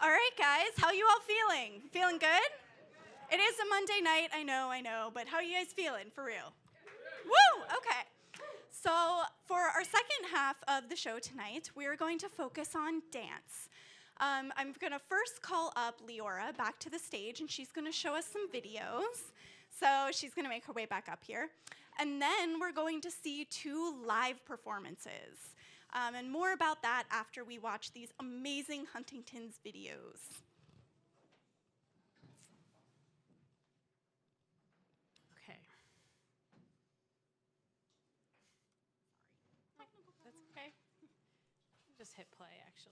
All right, guys, how you all feeling? Feeling good? It is a Monday night, I know, but how are you guys feeling, for real? Woo, okay. So for our second half of the show tonight, we're going to focus on dance. I'm gonna first call up Leora back to the stage, and she's gonna show us some videos. So she's gonna make her way back up here. And then we're going to see 2 live performances. And more about that after we watch these amazing Huntington's videos. Okay. That's okay. Just hit play, actually.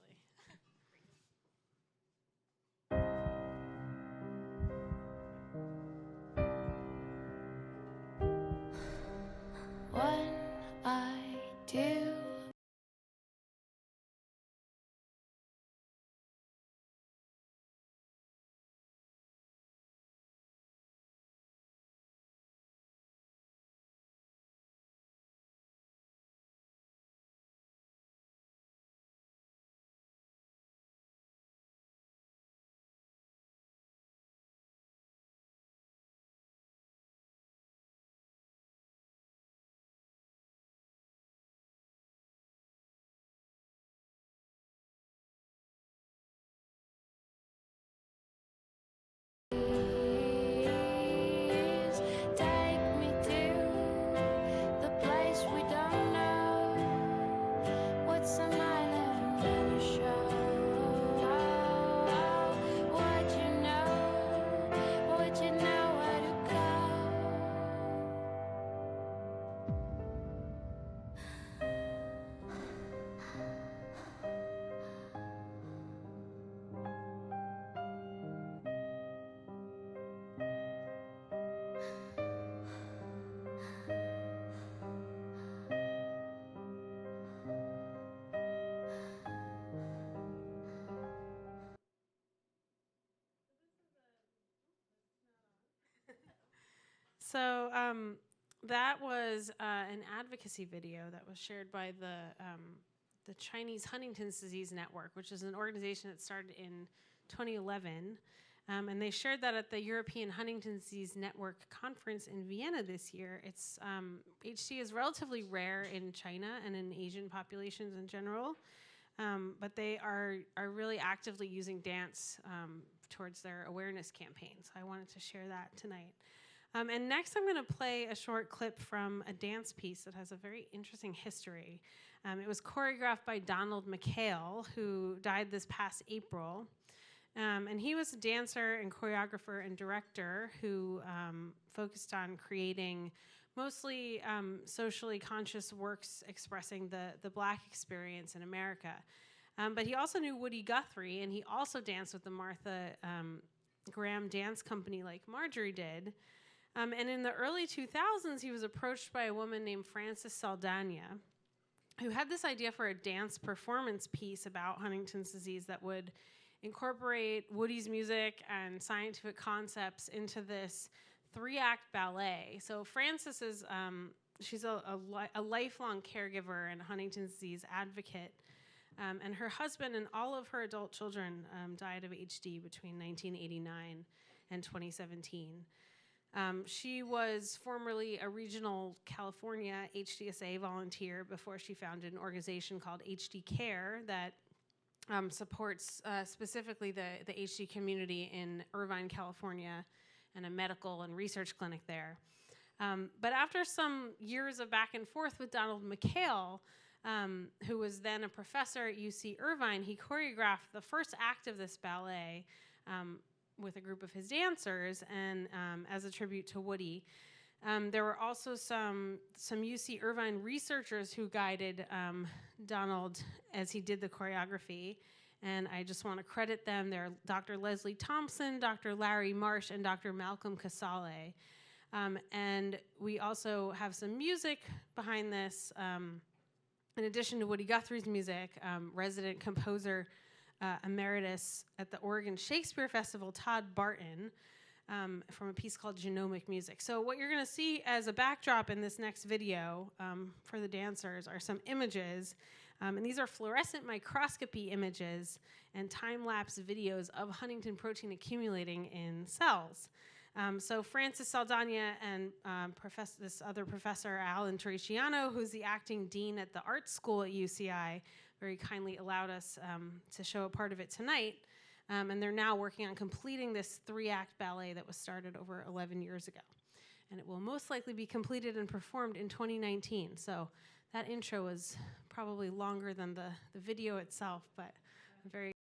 When I do take me to the place we don't know. What's an island and a show? Would you know where to go? So that was an advocacy video that was shared by the Chinese Huntington's Disease Network, which is an organization that started in 2011. And they shared that at the European Huntington's Disease Network conference in Vienna this year. It's HD is relatively rare in China and in Asian populations in general, but they are really actively using dance towards their awareness campaigns. I wanted to share that tonight. And next I'm going to play a short clip from a dance piece that has a very interesting history. It was choreographed by Donald McHale, who died this past April. And he was a dancer and choreographer and director who focused on creating mostly socially conscious works expressing the Black experience in America. But he also knew Woody Guthrie, and he also danced with the Martha Graham Dance Company like Marjorie did. And in the early 2000s, he was approached by a woman named Frances Saldana, who had this idea for a dance performance piece about Huntington's disease that would incorporate Woody's music and scientific concepts into this 3-act ballet. So Frances is, she's a lifelong caregiver and a Huntington's disease advocate. And her husband and all of her adult children died of HD between 1989 and 2017. She was formerly a regional California HDSA volunteer before she founded an organization called HD Care that supports specifically the HD community in Irvine, California, and a medical and research clinic there. But after some years of back and forth with Donald McHale, who was then a professor at UC Irvine, he choreographed the first act of this ballet with a group of his dancers, and as a tribute to Woody. There were also some UC Irvine researchers who guided Donald as he did the choreography, and I just want to credit them. They're Dr. Leslie Thompson, Dr. Larry Marsh, and Dr. Malcolm Casale. And we also have some music behind this. In addition to Woody Guthrie's music, resident composer emeritus at the Oregon Shakespeare Festival, Todd Barton, from a piece called Genomic Music. So what you're going to see as a backdrop in this next video for the dancers are some images And these are fluorescent microscopy images and time-lapse videos of Huntington protein accumulating in cells. So Francis Saldana and this other professor, Alan Teresiano, who's the acting dean at the art school at UCI, very kindly allowed us to show a part of it tonight. And they're now working on completing this 3-act ballet that was started over 11 years ago. And it will most likely be completed and performed in 2019. So that intro was probably longer than the video itself, but I'm very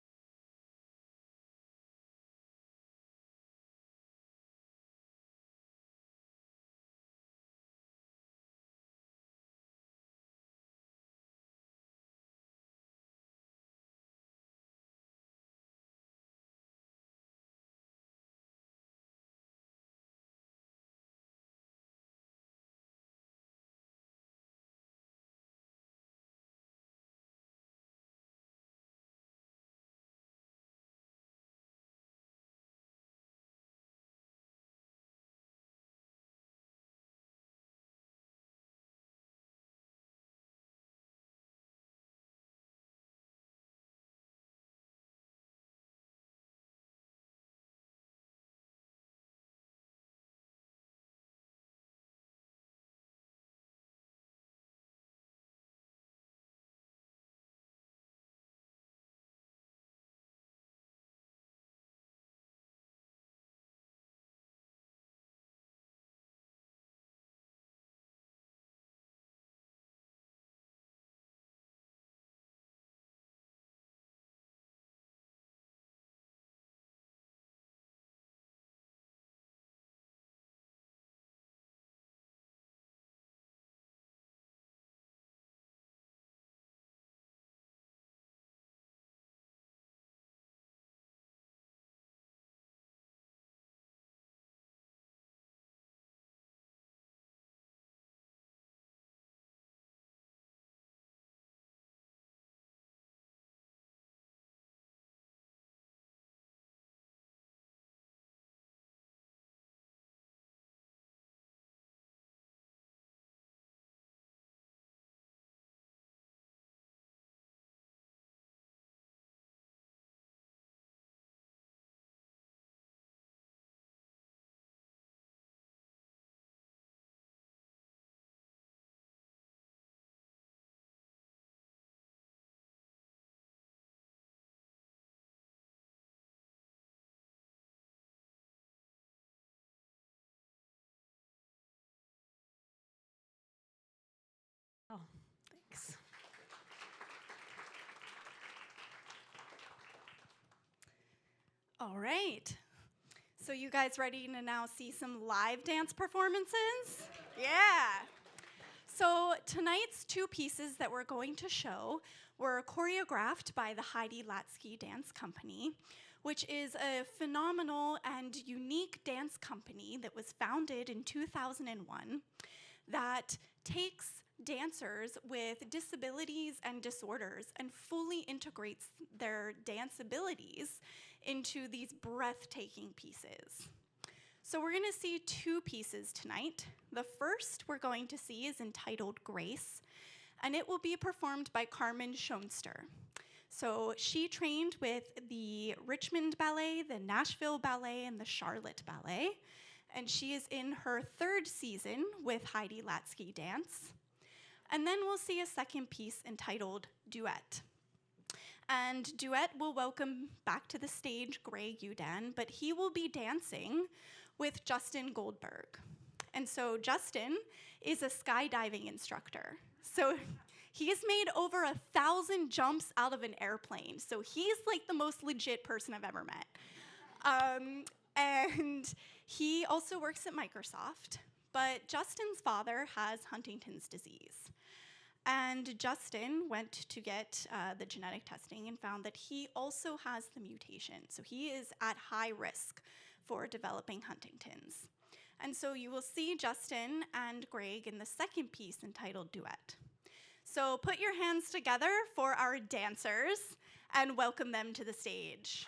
Oh, thanks. All right. So you guys ready to now see some live dance performances? Yeah. So tonight's 2 pieces that we're going to show were choreographed by the Heidi Latsky Dance Company, which is a phenomenal and unique dance company that was founded in 2001 that takes dancers with disabilities and disorders and fully integrates their dance abilities into these breathtaking pieces. So we're going to see 2 pieces tonight. The first we're going to see is entitled Grace, and it will be performed by Carmen Schoenster. So she trained with the Richmond Ballet, the Nashville Ballet, and the Charlotte Ballet, and she is in her 3rd season with Heidi Latsky Dance. And then we'll see a second piece entitled Duet. And Duet will welcome back to the stage Greg Udan, but he will be dancing with Justin Goldberg. And so Justin is a skydiving instructor. So he's made over 1,000 jumps out of an airplane. So he's like the most legit person I've ever met. And he also works at Microsoft, but Justin's father has Huntington's disease. And Justin went to get the genetic testing and found that he also has the mutation. So he is at high risk for developing Huntington's. And so you will see Justin and Greg in the second piece entitled Duet. So put your hands together for our dancers and welcome them to the stage.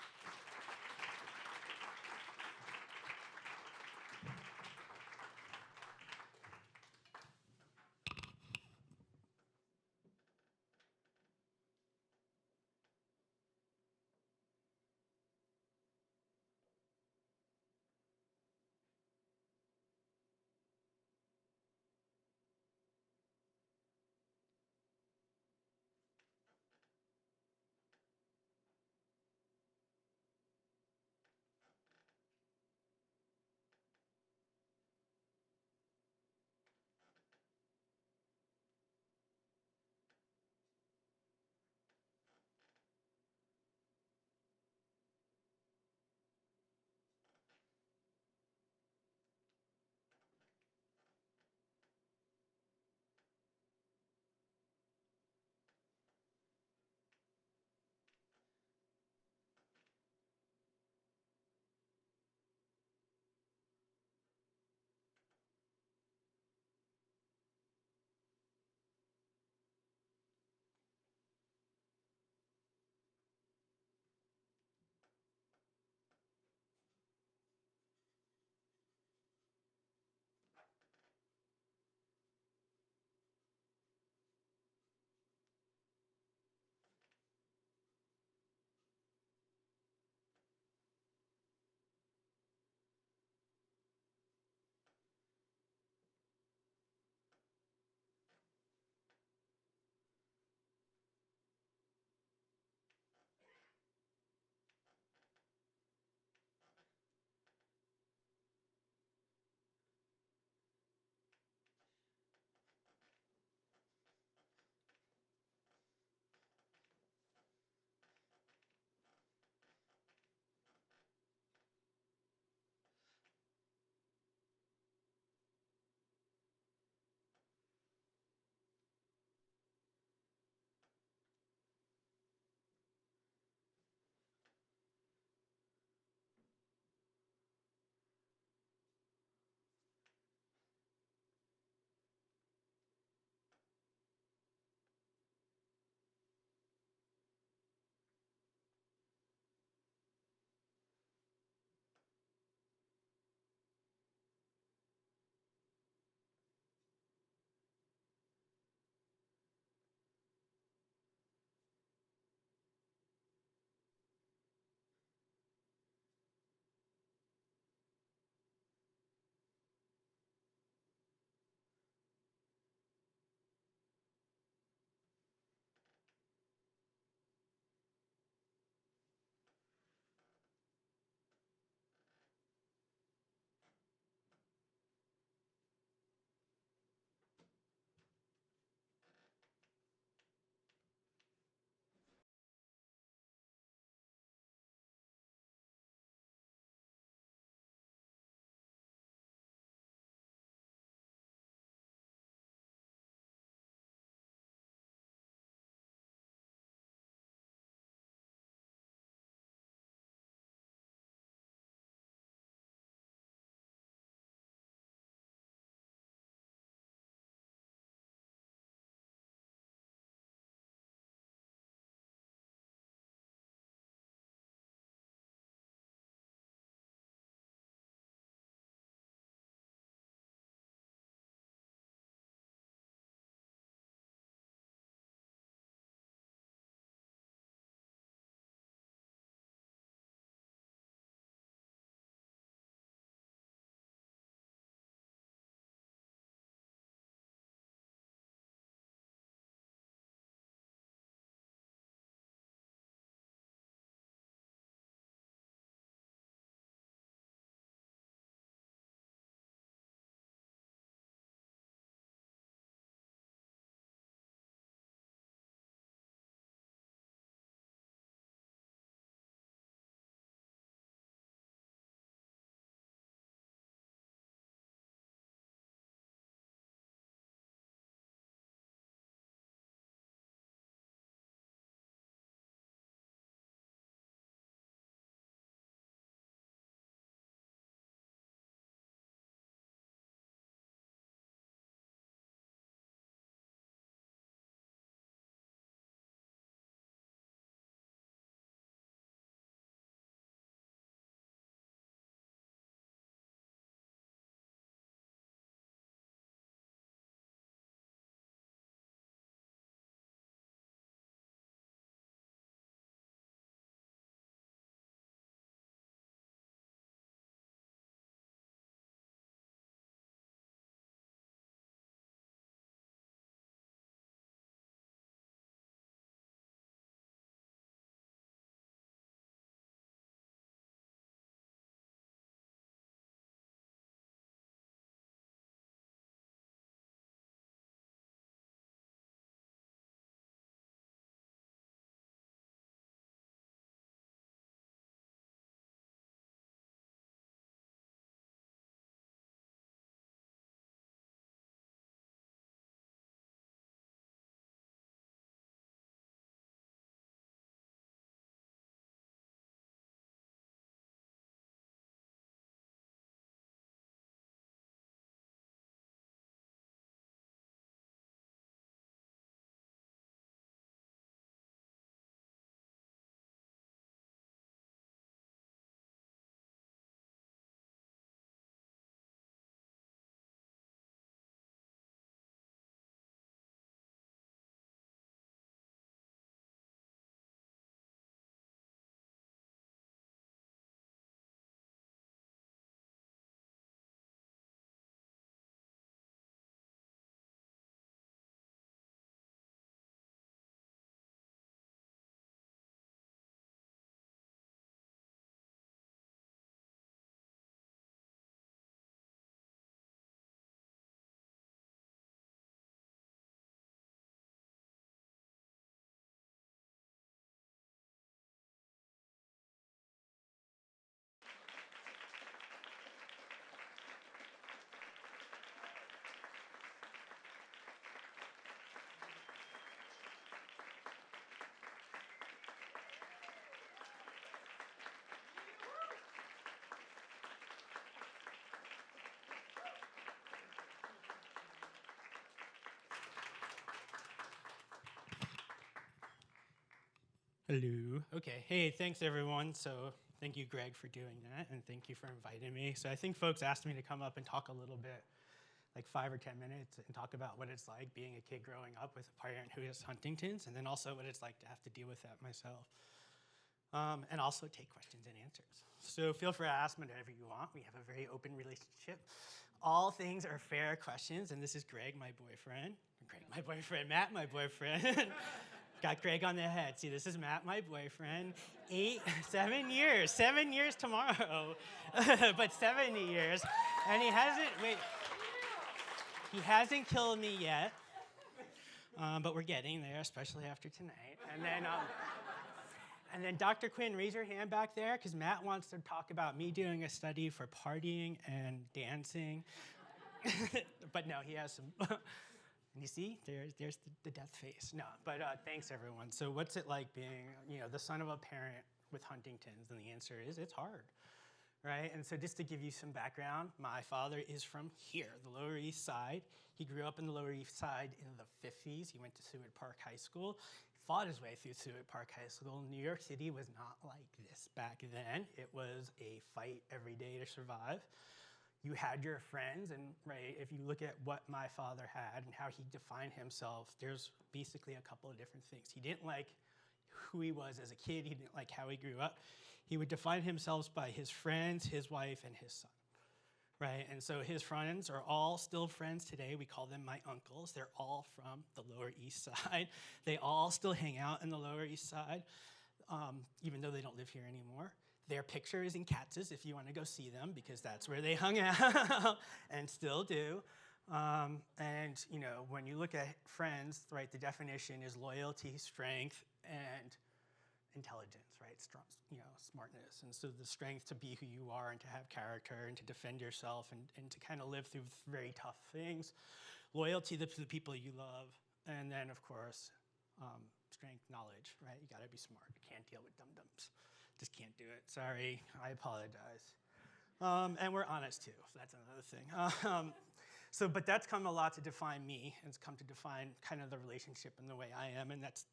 Hello. Okay. Hey, thanks everyone. So thank you, Greg, for doing that, and thank you for inviting me. So I think folks asked me to come up and talk a little bit, like 5 or 10 minutes, and talk about what it's like being a kid growing up with a parent who has Huntington's, and then also what it's like to have to deal with that myself. And also take questions and answers. So feel free to ask me whatever you want. We have a very open relationship. All things are fair questions, and this is Greg, my boyfriend. Greg, my boyfriend. Matt, my boyfriend. Got Greg on the head. See, this is Matt, my boyfriend. 7 years. 7 years tomorrow. But 7 years. And he hasn't killed me yet. But we're getting there, especially after tonight. And then Dr. Quinn, raise your hand back there, because Matt wants to talk about me doing a study for partying and dancing. But no, he has some... You see, there's the death face. No, but thanks everyone. So what's it like being, the son of a parent with Huntington's? And the answer is it's hard, right? And so just to give you some background, my father is from here, the Lower East Side. He grew up in the Lower East Side in the 50s. He went to Seward Park High School. He fought his way through Seward Park High School. New York City was not like this back then. It was a fight every day to survive. You had your friends, and right, if you look at what my father had and how he defined himself, there's basically a couple of different things. He didn't like who he was as a kid. He didn't like how he grew up. He would define himself by his friends, his wife, and his son, right? And so his friends are all still friends today. We call them my uncles. They're all from the Lower East Side. They all still hang out in the Lower East Side, even though they don't live here anymore. Their picture is in Katz's if you want to go see them, because that's where they hung out and still do. And when you look at friends, right, the definition is loyalty, strength, and intelligence, right? Strong, smartness. And so the strength to be who you are and to have character and to defend yourself and to kind of live through very tough things. Loyalty to the people you love. And then, of course, strength, knowledge, right? You got to be smart. You can't deal with dum-dums. Just can't do it. Sorry, I apologize. And we're honest too, so that's another thing. But that's come a lot to define me, and it's come to define kind of the relationship and the way I am, and that's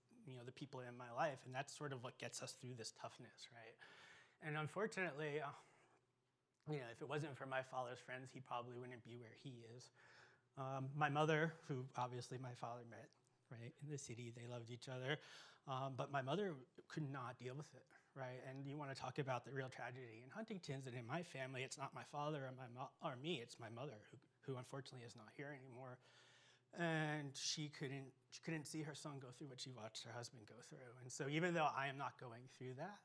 the people in my life, and that's sort of what gets us through this toughness, right? And unfortunately, if it wasn't for my father's friends, he probably wouldn't be where he is. My mother, who obviously my father met, right, in the city, they loved each other, but my mother could not deal with it. Right, and you want to talk about the real tragedy in Huntington's, and in my family, it's not my father or me, it's my mother, who unfortunately is not here anymore. And she couldn't see her son go through what she watched her husband go through. And so even though I am not going through that,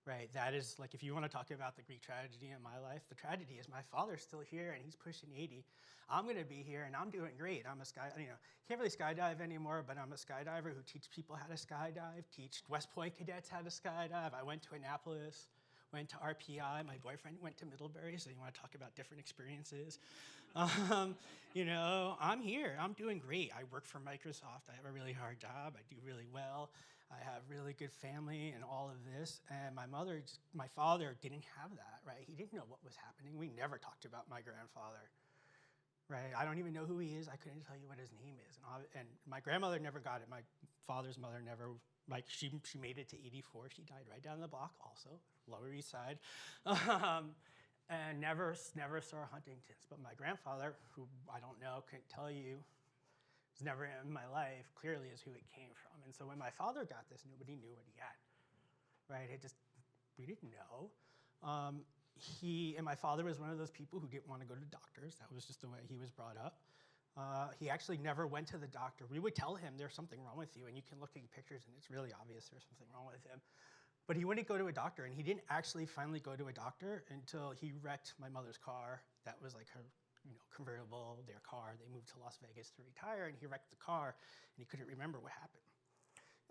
right, that is like, if you want to talk about the Greek tragedy in my life, the tragedy is my father's still here and he's pushing 80. I'm going to be here and I'm doing great. I'm a can't really skydive anymore, but I'm a skydiver who teach people how to skydive, teach West Point cadets how to skydive. I went to Annapolis, went to RPI. My boyfriend went to Middlebury, so you want to talk about different experiences. I'm here. I'm doing great. I work for Microsoft. I have a really hard job. I do really well. I have really good family and all of this. And my father didn't have that, right? He didn't know what was happening. We never talked about my grandfather, right? I don't even know who he is. I couldn't tell you what his name is. And my grandmother never got it. My father's mother never, she made it to 84. She died right down the block also, Lower East Side. And never saw Huntington's. But my grandfather, who I don't know, couldn't tell you, was never in my life, clearly is who it came from. And so when my father got this, nobody knew what he had, right? We didn't know. And my father was one of those people who didn't want to go to doctors. That was just the way he was brought up. He actually never went to the doctor. We would tell him there's something wrong with you, and you can look at pictures and it's really obvious there's something wrong with him. But he wouldn't go to a doctor, and he didn't actually finally go to a doctor until he wrecked my mother's car. That was like her convertible, their car. They moved to Las Vegas to retire, and he wrecked the car, and he couldn't remember what happened.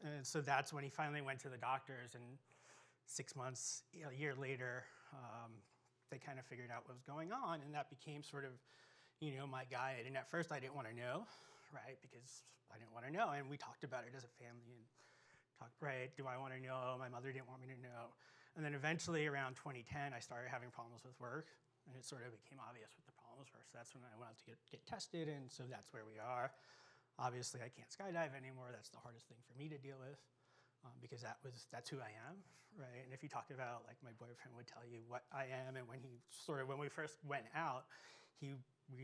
And so that's when he finally went to the doctors, and 6 months, a year later, they kind of figured out what was going on, and that became sort of, my guide. And at first I didn't want to know, right, because I didn't want to know, and we talked about it as a family, and right, do I want to know? My mother didn't want me to know. And then eventually around 2010, I started having problems with work, and it sort of became obvious what the problems were. So that's when I went out to get tested, and so that's where we are. Obviously, I can't skydive anymore. That's the hardest thing for me to deal with. because that's who I am, right? And if you talk about, like, my boyfriend would tell you what I am, and when we first went out, we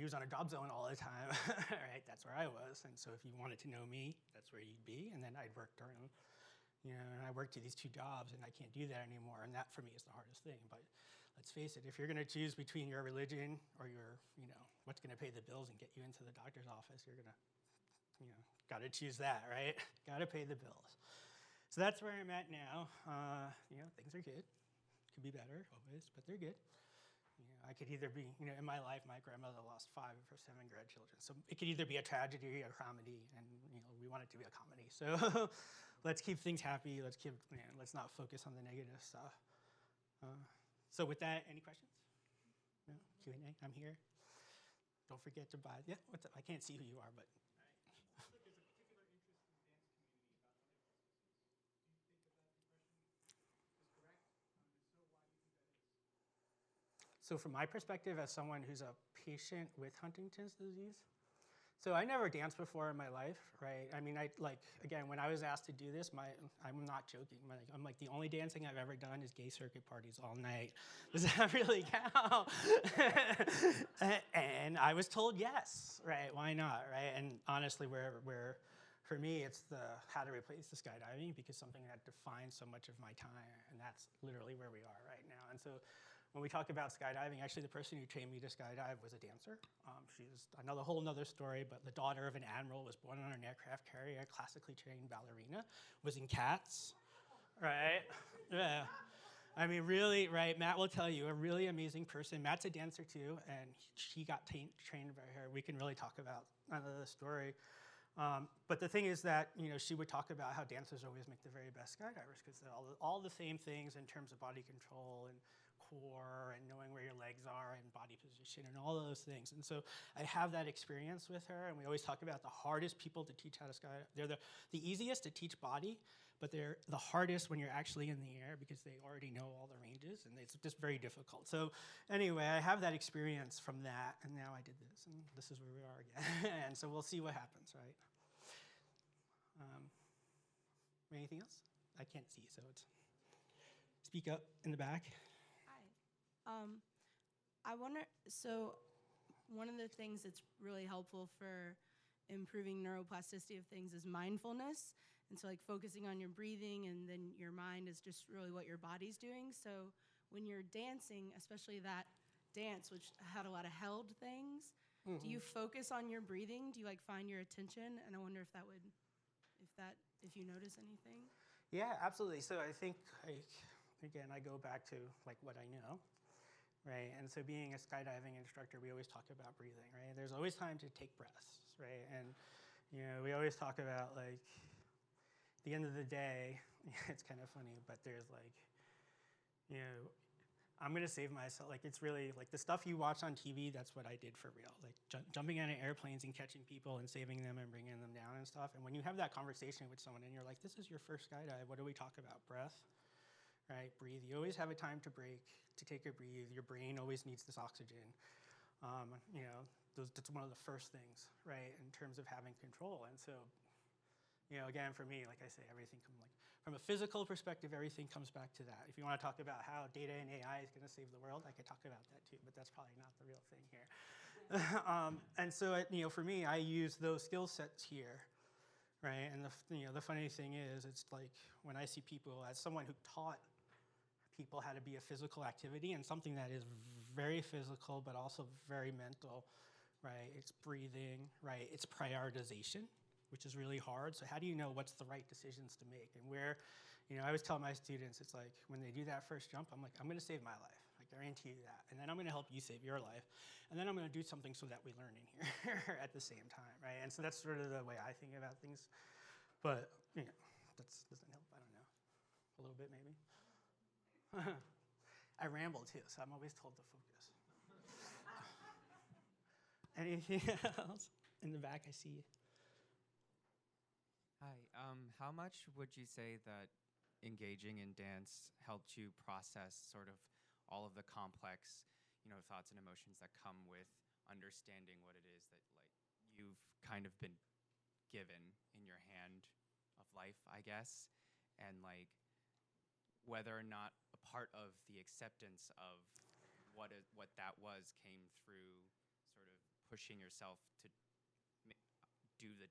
was on a job zone all the time, right? That's where I was, and so if you wanted to know me, that's where you'd be. And then I'd work during, and I worked these 2 jobs, and I can't do that anymore. And that for me is the hardest thing. But let's face it, if you're going to choose between your religion or your, what's going to pay the bills and get you into the doctor's office, you're going to, got to choose that, right? Got to pay the bills. So that's where I'm at now. Things are good. Could be better always, but they're good. I could either be, in my life, my grandmother lost 5 of her 7 grandchildren. So it could either be a tragedy or a comedy, and we want it to be a comedy. So let's keep things happy. Let's not focus on the negative stuff. So with that, any questions? No? Q&A? I'm here. Don't forget to buy. Yeah, what's up? I can't see who you are, but. So from my perspective, as someone who's a patient with Huntington's disease, so I never danced before in my life, right? I mean, again, when I was asked to do this, I'm not joking. I'm like, the only dancing I've ever done is gay circuit parties all night. Does that really count? And I was told yes, right? Why not, right? And honestly, for me, it's how to replace the skydiving, because something that defines so much of my time, and that's literally where we are right now. And so when we talk about skydiving, actually the person who trained me to skydive was a dancer. She's whole another story, but the daughter of an admiral, was born on an aircraft carrier, classically trained ballerina, was in Cats, right? Yeah. I mean, really, right? Matt will tell you, a really amazing person. Matt's a dancer too, and she got trained by her. We can really talk about the story. But the thing is that, she would talk about how dancers always make the very best skydivers, because all the same things in terms of body control and core and knowing where your legs are and body position and all of those things. And so I have that experience with her, and we always talk about the hardest people to teach how to skydive. They're the easiest to teach body, but they're the hardest when you're actually in the air, because they already know all the ranges, and it's just very difficult. So anyway, I have that experience from that, and now I did this, and this is where we are again. And so we'll see what happens, right? Anything else? I can't see, so it's speak up in the back. I wonder, so one of the things that's really helpful for improving neuroplasticity of things is mindfulness. And so, like, focusing on your breathing, and then your mind is just really what your body's doing. So when you're dancing, especially that dance, which had a lot of held things, do you focus on your breathing? Do you, like, find your attention? And I wonder if if you notice anything. Yeah, absolutely. So I think, again, I go back to, what I know, right? And so being a skydiving instructor, we always talk about breathing, right? There's always time to take breaths, right? And, we always talk about, the end of the day, it's kind of funny, but there's, I'm going to save myself. It's really, the stuff you watch on TV, that's what I did for real. Jumping out of airplanes and catching people and saving them and bringing them down and stuff. And when you have that conversation with someone and you're like, this is your first skydive, what do we talk about? Breath, right? Breathe. You always have a time to break, to take a breathe. Your brain always needs this oxygen. That's one of the first things, right, in terms of having control. And so, again, for me, like I say, everything from a physical perspective, everything comes back to that. If you want to talk about how data and AI is going to save the world, I could talk about that too, but that's probably not the real thing here. And so, for me, I use those skill sets here, right? And the funny thing is, it's when I see people, as someone who taught people how to be a physical activity, and something that is very physical but also very mental, right? It's breathing, right? It's prioritization, which is really hard. So how do you know what's the right decisions to make? And where, I always tell my students, it's when they do that first jump, I'm like, I'm going to save my life. I guarantee you that. And then I'm going to help you save your life. And then I'm going to do something so that we learn in here at the same time, right? And so that's sort of the way I think about things. But, that doesn't help. I don't know. A little bit, maybe. I ramble, too, so I'm always told to focus. Anything else? In the back, I see you. Hi. How much would you say that engaging in dance helped you process sort of all of the complex, thoughts and emotions that come with understanding what it is that you've kind of been given in your hand of life, I guess, and like whether or not a part of the acceptance of what that was came through sort of pushing yourself to do the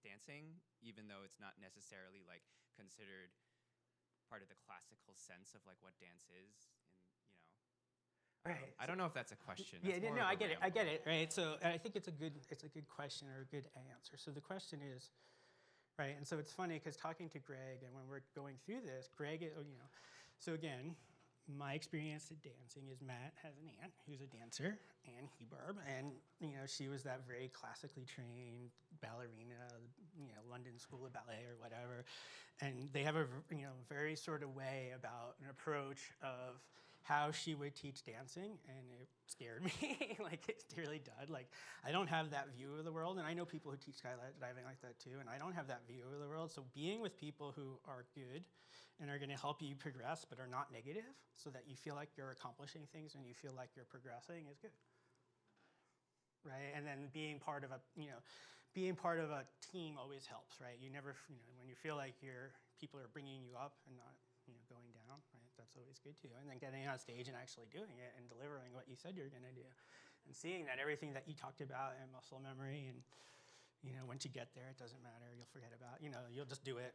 dancing, even though it's not necessarily like considered part of the classical sense of like what dance is, and Right. I don't know if that's a question. Yeah, That's more no, of I a get it. I ramble. get it. Right. So I think it's a good question or a good answer. So the question is, right. And so it's funny because talking to Greg and when we're going through this, Greg, so again, my experience at dancing is Matt has an aunt who's a dancer, Ann Hebarb, and she was that very classically trained ballerina, London School of Ballet or whatever, and they have a very sort of way about an approach of how she would teach dancing, and it scared me. Like, it really did. Like, I don't have that view of the world, and I know people who teach skydiving like that too, and I don't have that view of the world. So being with people who are good and are going to help you progress but are not negative, so that you feel like you're accomplishing things and you feel like you're progressing, is good. Right? And then being part of a team always helps, right? You never, when you feel like people are bringing you up and not, going down, right? That's always good too. And then getting on stage and actually doing it and delivering what you said you're going to do, and seeing that everything that you talked about and muscle memory, and once you get there, it doesn't matter. You'll forget about, you'll just do it.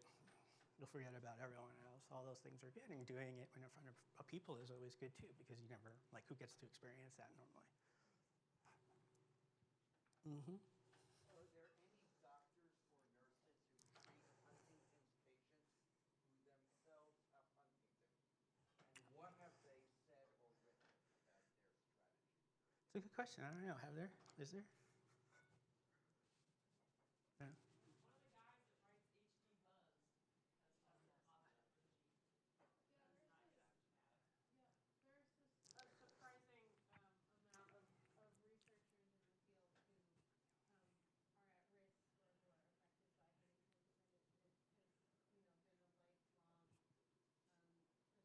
You'll forget about everyone else. All those things are good, and doing it in front of people is always good too, because you never, like, who gets to experience that normally? Mm-hmm. Are there any doctors or nurses who treat Huntington's patients who themselves have Huntington? And what have they said or written about their strategy? It's a good question. I don't know. Is there? Yeah. A surprising amount of researchers in the field who are at risk or who are affected by Huntington's, and it has been a lifelong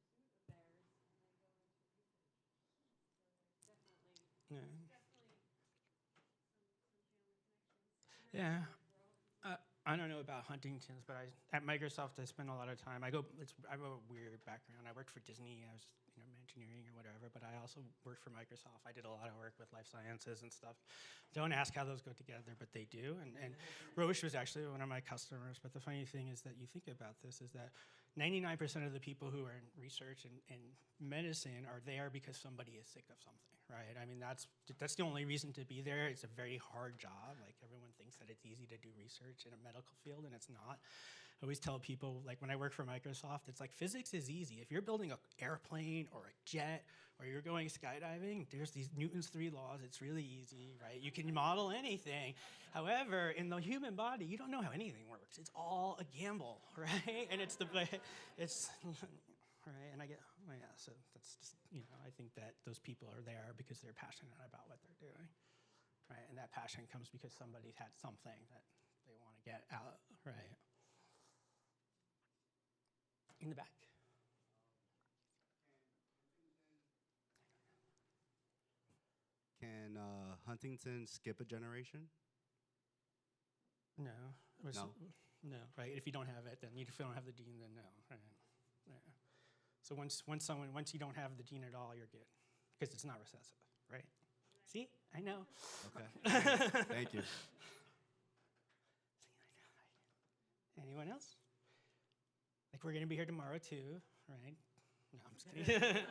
pursuit of theirs, and they go into research. So there's definitely Yeah. some family connections. Yeah. I don't know about Huntington's, but at Microsoft I spend a lot of time. I have a weird background. I worked for Disney. I was engineering or whatever, but I also worked for Microsoft. I did a lot of work with life sciences and stuff. Don't ask how those go together, but they do. And Roche was actually one of my customers. But the funny thing is that you think about this is that 99% of the people who are in research and medicine are there because somebody is sick of something, right? I mean, that's the only reason to be there. It's a very hard job. Like, everyone thinks that it's easy to do research in a medical field, and it's not. I always tell people, like, when I work for Microsoft, it's like physics is easy. If you're building an airplane or a jet or you're going skydiving, there's these Newton's 3 laws. It's really easy, right? You can model anything. However, in the human body, you don't know how anything works. It's all a gamble, right? And it's right. And so that's just, I think that those people are there because they're passionate about what they're doing, right? And that passion comes because somebody had something that they want to get out, right? In the back. Can Huntington skip a generation? No. No? No, right? If you don't have it, then if you don't have the gene, then no, right? Yeah. So once you don't have the gene at all, you're good, because it's not recessive, right? See, I know. Okay. Thank you. Anyone else? Like, we're gonna be here tomorrow too, right? No, I'm just kidding.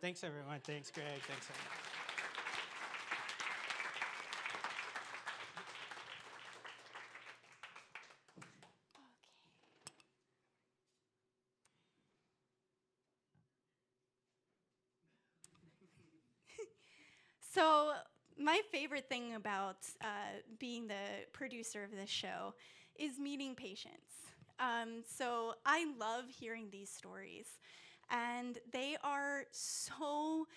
Thanks everyone. Thanks, Greg. Thanks everyone. So, my favorite thing about being the producer of this show is meeting patients. So, I love hearing these stories, and they are so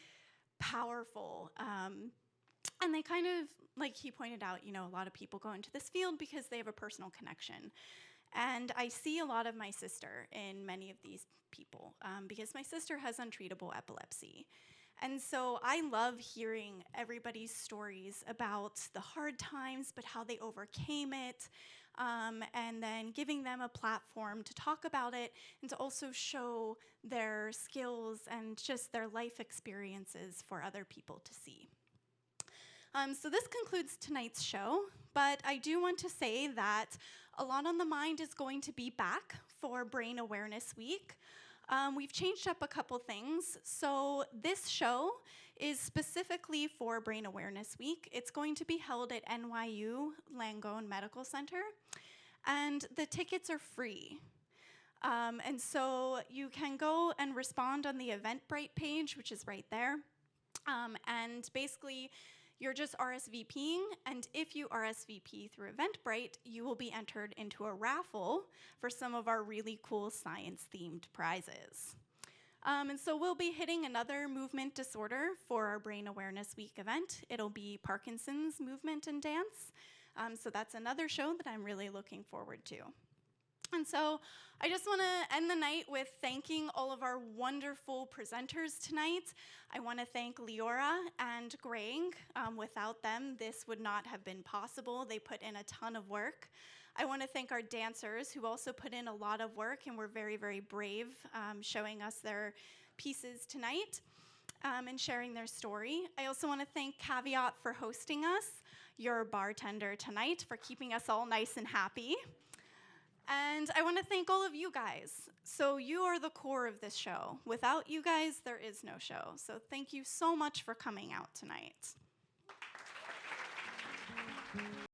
powerful. And they kind of, like he pointed out, a lot of people go into this field because they have a personal connection. And I see a lot of my sister in many of these people because my sister has untreatable epilepsy. And so I love hearing everybody's stories about the hard times, but how they overcame it. and then giving them a platform to talk about it and to also show their skills and just their life experiences for other people to see. So this concludes tonight's show, but I do want to say that A Lot on the Mind is going to be back for Brain Awareness Week. We've changed up a couple things. So this show is specifically for Brain Awareness Week. It's going to be held at NYU Langone Medical Center, and the tickets are free. And so you can go and respond on the Eventbrite page, which is right there. And basically, you're just RSVPing, and if you RSVP through Eventbrite, you will be entered into a raffle for some of our really cool science-themed prizes. And so we'll be hitting another movement disorder for our Brain Awareness Week event. It'll be Parkinson's movement and dance. So that's another show that I'm really looking forward to. And so I just want to end the night with thanking all of our wonderful presenters tonight. I want to thank Leora and Greg. Without them, this would not have been possible. They put in a ton of work. I want to thank our dancers who also put in a lot of work and were very, very brave showing us their pieces tonight and sharing their story. I also want to thank Caveat for hosting us, your bartender tonight, for keeping us all nice and happy. And I want to thank all of you guys. So you are the core of this show. Without you guys, there is no show. So thank you so much for coming out tonight.